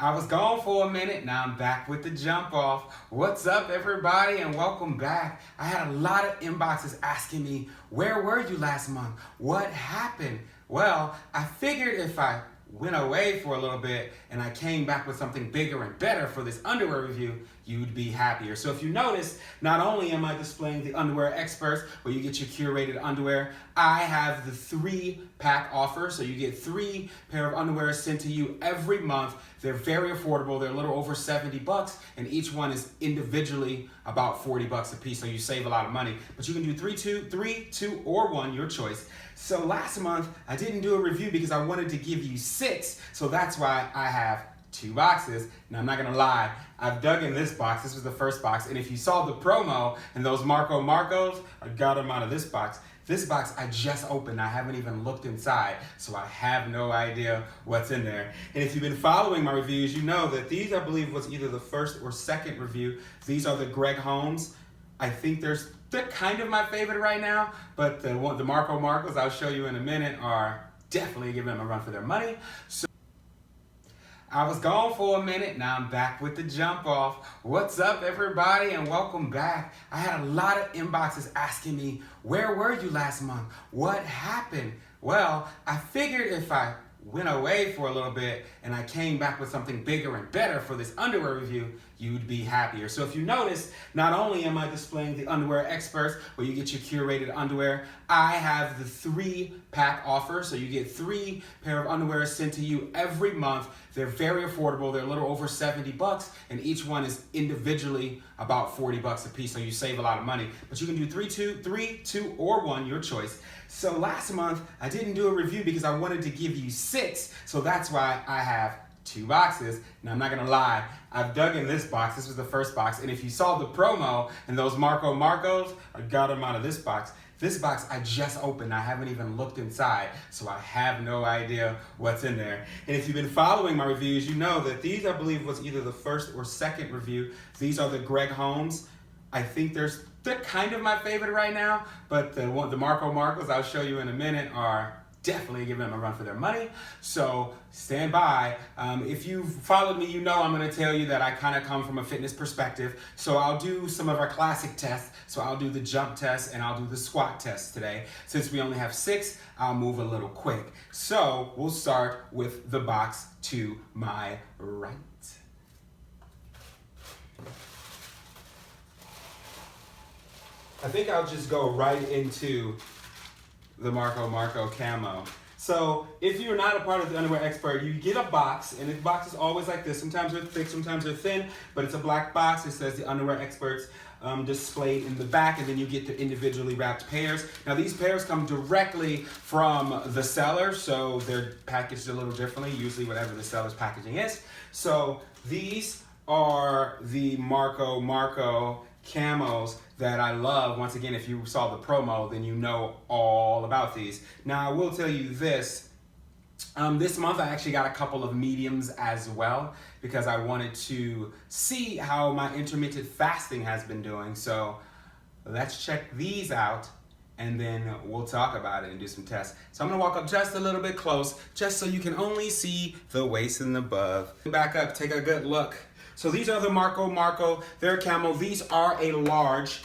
I was gone for a minute, now I'm back with the jump off. What's up, everybody, and welcome back. I had a lot of inboxes asking me, where were you last month? What happened? Well, I figured if I went away for a little bit and I came back with something bigger and better for this underwear review, you'd be happier. So if you notice, not only am I displaying the Underwear Experts, where you get your curated underwear, I have the 3-pack offer. So you get 3 pair of underwear sent to you every month. They're very affordable. They're a little over $70, and each one is individually about $40 a piece. So you save a lot of money. But you can do 3, 2, or 1, your choice. So last month, I didn't do a review because I wanted to give you 6. So that's why I have 2 boxes. Now, I'm not gonna lie, I've dug in this box. This was the first box, and if you saw the promo and those Marcos, I got them out of this box. This box I just opened. I haven't even looked inside, so I have no idea what's in there. And if you've been following my reviews, you know that these, I believe, was either the first or second review. These are the Greg Holmes. I think they're kind of my favorite right now, but the Marcos I'll show you in a minute are definitely giving them a run for their money. So I was gone for a minute, now I'm back with the jump off. What's up, everybody, and welcome back. I had a lot of inboxes asking me, where were you last month? What happened? Well, I figured if I went away for a little bit and I came back with something bigger and better for this underwear review, you'd be happier. So if you notice, not only am I displaying the Underwear Experts, where you get your curated underwear, I have the 3-pack offer. So you get 3 pair of underwear sent to you every month. They're very affordable. They're a little over $70, and each one is individually about $40 a piece. So you save a lot of money. But you can do 3, 2, or 1, your choice. So last month, I didn't do a review because I wanted to give you 6. So that's why I have 2 boxes. Now, I'm not gonna lie, I've dug in this box. This was the first box, and if you saw the promo and those Marcos, I got them out of this box. This box I just opened. I haven't even looked inside, so I have no idea what's in there. And if you've been following my reviews, you know that these, I believe, was either the first or second review. These are the Greg Holmes. I think they're kind of my favorite right now, but the Marcos I'll show you in a minute are definitely giving them a run for their money. So stand by. If you've followed me, you know I'm going to tell you that I kind of come from a fitness perspective. So I'll do some of our classic tests. So I'll do the jump test and I'll do the squat test today. Since we only have 6, I'll move a little quick. So we'll start with the box to my right. I think I'll just go right into the Marco camo. So if you're not a part of the Underwear Expert, you get a box, and the box is always like this. Sometimes they're thick, sometimes they're thin, but it's a black box. It says the Underwear Experts displayed in the back, and then you get the individually wrapped pairs. Now these pairs come directly from the seller, so they're packaged a little differently, usually whatever the seller's packaging is. So these are the Marco camos that I love. Once again, if you saw the promo, then you know all about these. Now, I will tell you this. This month, I actually got a couple of mediums as well because I wanted to see how my intermittent fasting has been doing. So let's check these out, and then we'll talk about it and do some tests. So I'm gonna walk up just a little bit close, just so you can only see the waist and above. Back up, take a good look. So these are the Marco, they're camo. These are a large.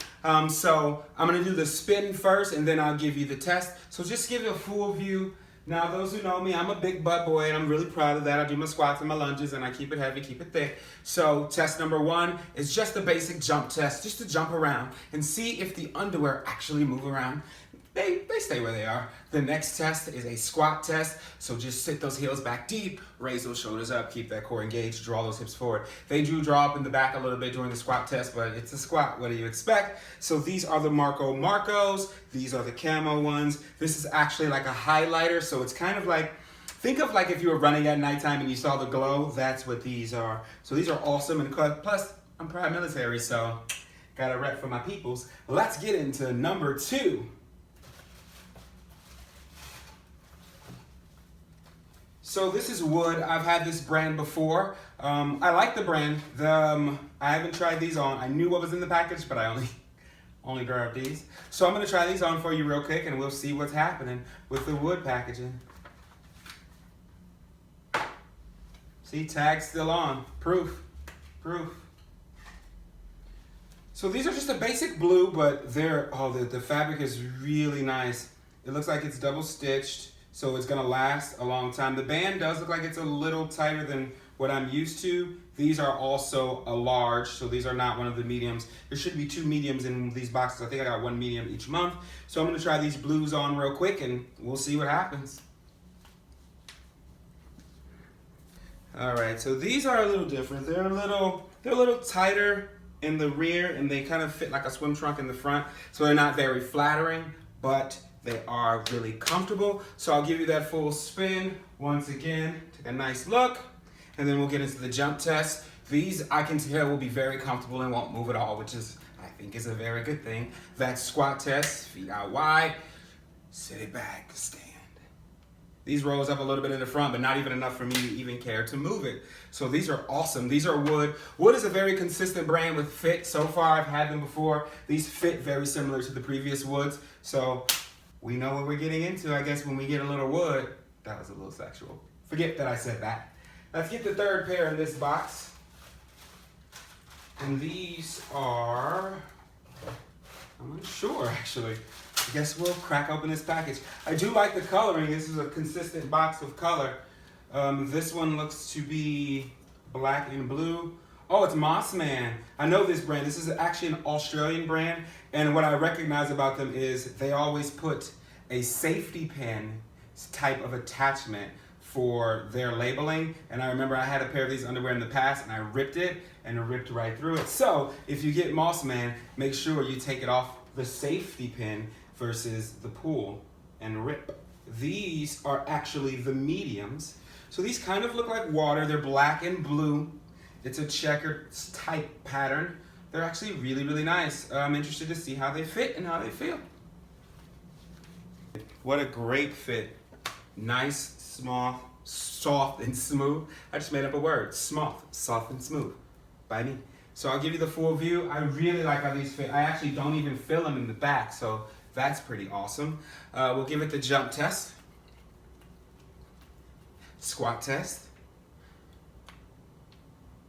So I'm gonna do the spin first, and then I'll give you the test. So just give you a full view. Now, those who know me, I'm a big butt boy, and I'm really proud of that. I do my squats and my lunges, and I keep it heavy, keep it thick. So test number 1 is just a basic jump test, just to jump around and see if the underwear actually move around. They stay where they are. The next test is a squat test. So just sit those heels back deep, raise those shoulders up, keep that core engaged, draw those hips forward. They do draw up in the back a little bit during the squat test, but it's a squat. What do you expect? So these are the Marcos. These are the camo ones. This is actually like a highlighter. So it's kind of like, think of like if you were running at nighttime and you saw the glow, that's what these are. So these are awesome. And plus, I'm proud military, so got a rep for my peoples. Let's get into number 2. So this is wood. I've had this brand before. I like the brand. I haven't tried these on. I knew what was in the package, but I only grabbed these. So I'm gonna try these on for you real quick, and we'll see what's happening with the wood packaging. See, tag's still on. Proof. So these are just a basic blue, but the fabric is really nice. It looks like it's double stitched, so it's gonna last a long time. The band does look like it's a little tighter than what I'm used to. These are also a large, so these are not one of the mediums. There should be 2 mediums in these boxes. I think I got 1 medium each month. So I'm gonna try these blues on real quick and we'll see what happens. All right, so these are a little different. They're a little tighter in the rear and they kind of fit like a swim trunk in the front. So they're not very flattering, but they are really comfortable. So I'll give you that full spin once again. Take a nice look. And then we'll get into the jump test. These I can tell will be very comfortable and won't move at all, which is, I think, is a very good thing. That squat test, feet out wide, sit it back, stand. These rose up a little bit in the front, but not even enough for me to even care to move it. So these are awesome. These are Wood. Wood is a very consistent brand with fit. So far, I've had them before. These fit very similar to the previous Woods. So we know what we're getting into, I guess, when we get a little Wood. That was a little sexual. Forget that I said that. Let's get the third pair in this box. And these are, I'm unsure actually. I guess we'll crack open this package. I do like the coloring. This is a consistent box of color. This one looks to be black and blue. Oh, it's Mossman. I know this brand. This is actually an Australian brand. And what I recognize about them is they always put a safety pin type of attachment for their labeling. And I remember I had a pair of these underwear in the past and I ripped it and it ripped right through it. So if you get Mossman, make sure you take it off the safety pin versus the pull and rip. These are actually the mediums. So these kind of look like water. They're black and blue. It's a checkered type pattern. They're actually really, really nice. I'm interested to see how they fit and how they feel. What a great fit. Nice, small, soft, and smooth. I just made up a word. Soft, and smooth. By me. So I'll give you the full view. I really like how these fit. I actually don't even feel them in the back, so that's pretty awesome. We'll give it the jump test. Squat test.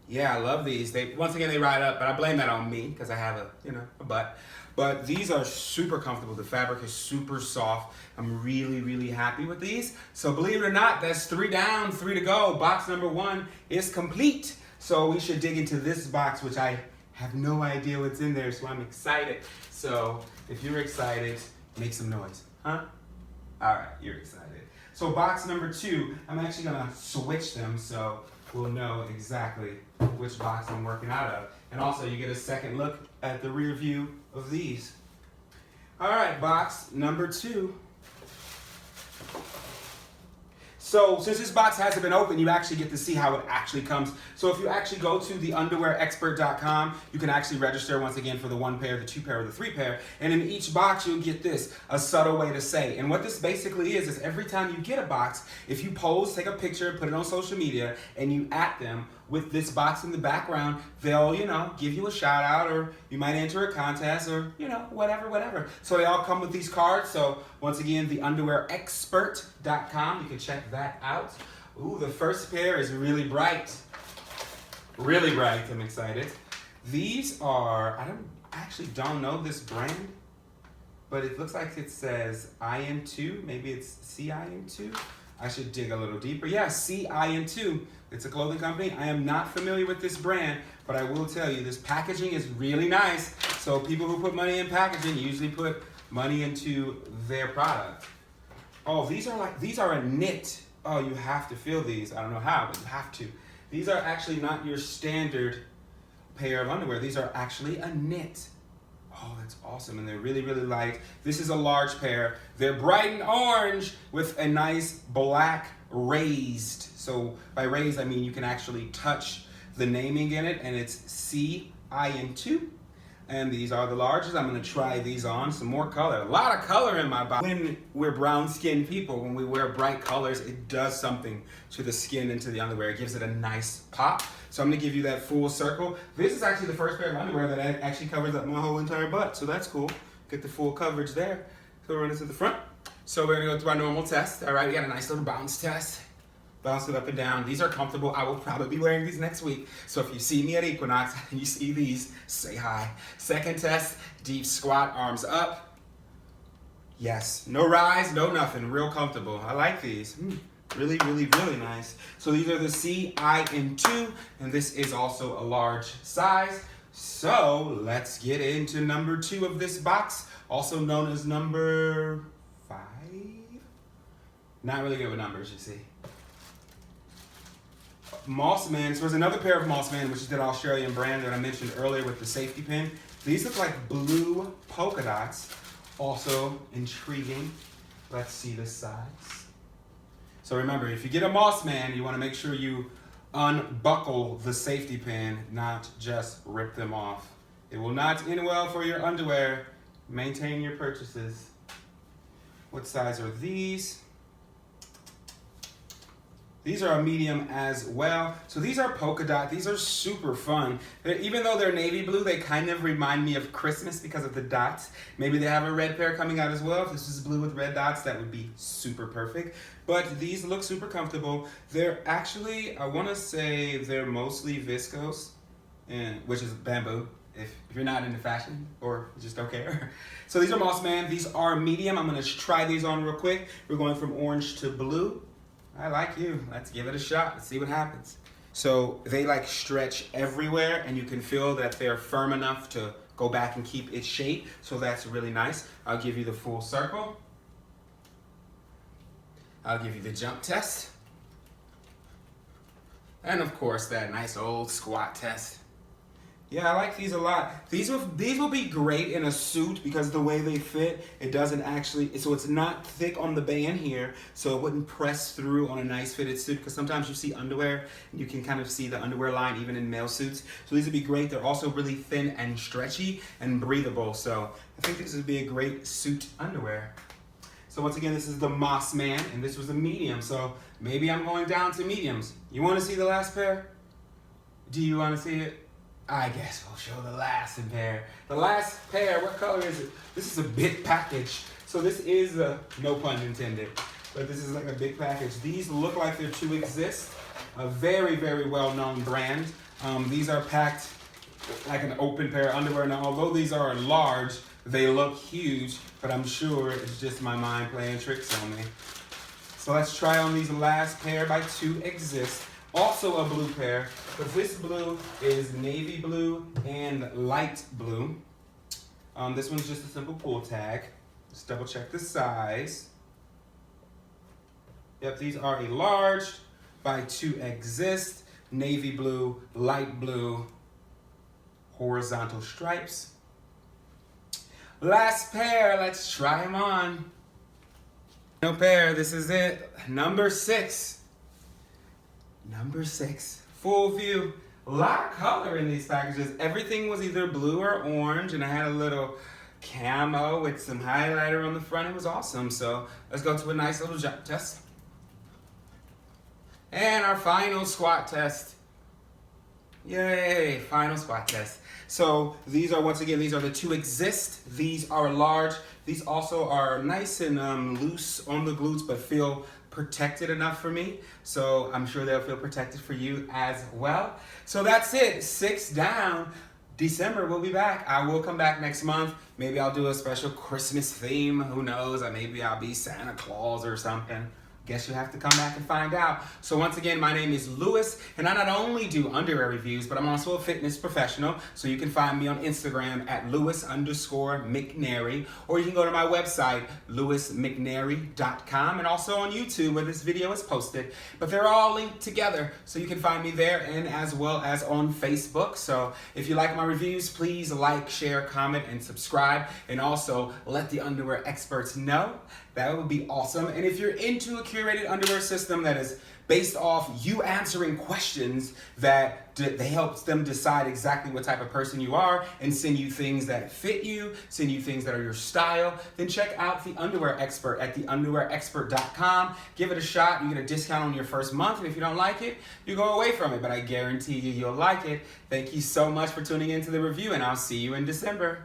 Yeah, I love these. Once again, they ride up, but I blame that on me because I have a butt. But these are super comfortable. The fabric is super soft. I'm really, really happy with these. So believe it or not, that's 3 down, 3 to go. Box number 1 is complete. So we should dig into this box, which I have no idea what's in there, so I'm excited. So if you're excited, make some noise, huh? All right, you're excited. So box number 2, I'm actually gonna switch them so we'll know exactly which box I'm working out of. And also you get a second look at the rear view of these. All right, box number 2. So since this box hasn't been open, you actually get to see how it actually comes. So if you actually go to theunderwearexpert.com, you can actually register once again for the 1 pair, the 2 pair, or the 3 pair. And in each box, you'll get this, a subtle way to say. And what this basically is every time you get a box, if you pose, take a picture, put it on social media, and you at them with this box in the background, they'll, give you a shout out, or you might enter a contest, or, whatever. So they all come with these cards. So once again, theunderwearexpert.com, you can check that out. Ooh, the first pair is really bright. Really bright, I'm excited. These are, I actually don't know this brand, but it looks like it says IN2, maybe it's CIN2. I should dig a little deeper. Yeah, CIN2. It's a clothing company. I am not familiar with this brand, but I will tell you this packaging is really nice. So people who put money in packaging usually put money into their product. Oh, these are a knit. Oh, you have to feel these. I don't know how, but you have to. These are actually not your standard pair of underwear. These are actually a knit. Oh, that's awesome. And they're really, really light. This is a large pair. They're bright and orange with a nice black raised. So by raised, I mean you can actually touch the naming in it, and it's CIN2. And these are the larges. I'm gonna try these on. Some more color. A lot of color in my body. When we're brown-skinned people, when we wear bright colors, it does something to the skin and to the underwear. It gives it a nice pop. So I'm gonna give you that full circle. This is actually the first pair of underwear that actually covers up my whole entire butt. So that's cool. Get the full coverage there. So we're running to the front. So we're gonna go through our normal test. All right, we got a nice little bounce test. bounce it up and down. These are comfortable. I will probably be wearing these next week. So if you see me at Equinox and you see these, say hi. Second test, deep squat, arms up. Yes, no rise, no nothing, real comfortable. I like these. Really, really, really nice. So these are the CIN2, and this is also a large size. So let's get into number 2 of this box, also known as number 5. Not really good with numbers, you see. Mossman. So there's another pair of Mossman, which is that Australian brand that I mentioned earlier with the safety pin. These look like blue polka dots. Also intriguing. Let's see the size. So remember, if you get a Mossman, you want to make sure you unbuckle the safety pin, not just rip them off. It will not end well for your underwear. Maintain your purchases. What size are these? These are a medium as well. So these are polka dot. These are super fun. Even though they're navy blue, they kind of remind me of Christmas because of the dots. Maybe they have a red pair coming out as well. If this is blue with red dots, that would be super perfect. But these look super comfortable. They're actually, I want to say they're mostly viscose, which is bamboo, if you're not into fashion or just don't care. So these are Mossman. These are medium. I'm going to try these on real quick. We're going from orange to blue. I like you. Let's give it a shot. Let's see what happens. So they like stretch everywhere, and you can feel that they're firm enough to go back and keep its shape. So that's really nice. I'll give you the full circle. I'll give you the jump test. And of course, that nice old squat test. Yeah, I like these a lot. These will be great in a suit because the way they fit, it doesn't actually, so it's not thick on the band here, so it wouldn't press through on a nice fitted suit, because sometimes you see underwear, and you can kind of see the underwear line even in male suits. So these would be great. They're also really thin and stretchy and breathable, so I think this would be a great suit underwear. So once again, this is the Mossman, and this was a medium, so maybe I'm going down to mediums. You want to see the last pair? Do you want to see it? I guess we'll show the last pair. The last pair, what color is it? This is a big package. So this is no pun intended, but this is like a big package. These look like they're to exist. A very, very well-known brand. These are packed like an open pair of underwear. Now, although these are large, they look huge, but I'm sure it's just my mind playing tricks on me. So let's try on these last pair by To Exist. Also a blue pair, but this blue is navy blue and light blue. This one's just a simple pull tag. Let's double check the size. Yep, these are a large by To Exist, navy blue, light blue, horizontal stripes. Last pair, let's try them on. No pair, this is it. Number 6. Number 6, full view. A lot of color in these packages. Everything was either blue or orange, and I had a little camo with some highlighter on the front. It was awesome. So let's go to a nice little jump test. And our final squat test. Yay, final squat test. So these are, once again, these are the To Exist. These are large. These also are nice and loose on the glutes, but feel protected enough for me. So I'm sure they'll feel protected for you as well. So that's it, 6 down. December, we'll be back. I will come back next month. Maybe I'll do a special Christmas theme. Who knows? Or maybe I'll be Santa Claus or something. Guess you'll have to come back and find out. So once again, my name is Lewis, and I not only do underwear reviews, but I'm also a fitness professional. So you can find me on Instagram at Lewis_McNary, or you can go to my website, lewismcnary.com, and also on YouTube where this video is posted. But they're all linked together, so you can find me there and as well as on Facebook. So if you like my reviews, please like, share, comment, and subscribe, and also let the underwear experts know. That would be awesome. And if you're into a curated underwear system that is based off you answering questions that helps them decide exactly what type of person you are and send you things that fit you, send you things that are your style, then check out The Underwear Expert at theunderwearexpert.com. Give it a shot. You get a discount on your first month. And if you don't like it, you go away from it. But I guarantee you, you'll like it. Thank you so much for tuning into the review, and I'll see you in December.